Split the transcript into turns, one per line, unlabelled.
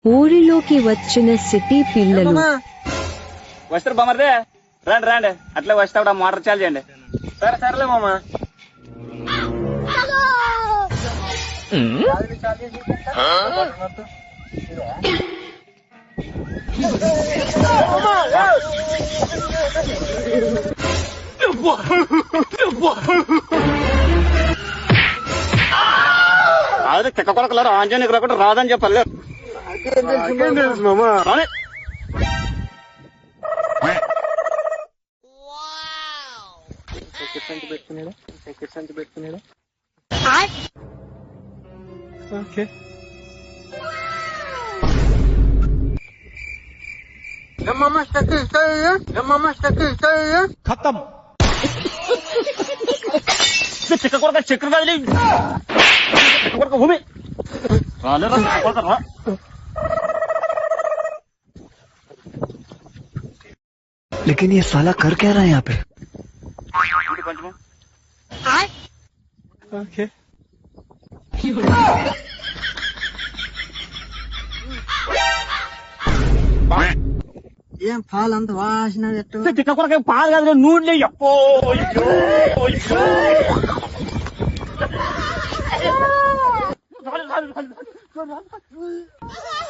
ఊరిలోకి వచ్చిన సిటీ పిల్లలు
వస్తారు బామర్దే రండి రండి అట్లా వస్తా మోటార్ చాలు చేయండి. సరే సరేలే మామా. అదే తిక్క కొడకలారు ఆంజనేయ రాకుండా రాదని చెప్పలే మామా. పెట్టుకున్నాడు ఓకే ఖతం. చిక్క కొడక చక్కెర కాదు కొడక భూమి రాలేరా.
लेकिन ये साला कर क्या रहा है यहाँ पे?
ఓకే
ఏం పాలు అంత వాసన
చిక్క కొడక పాలు కాదు నూనె.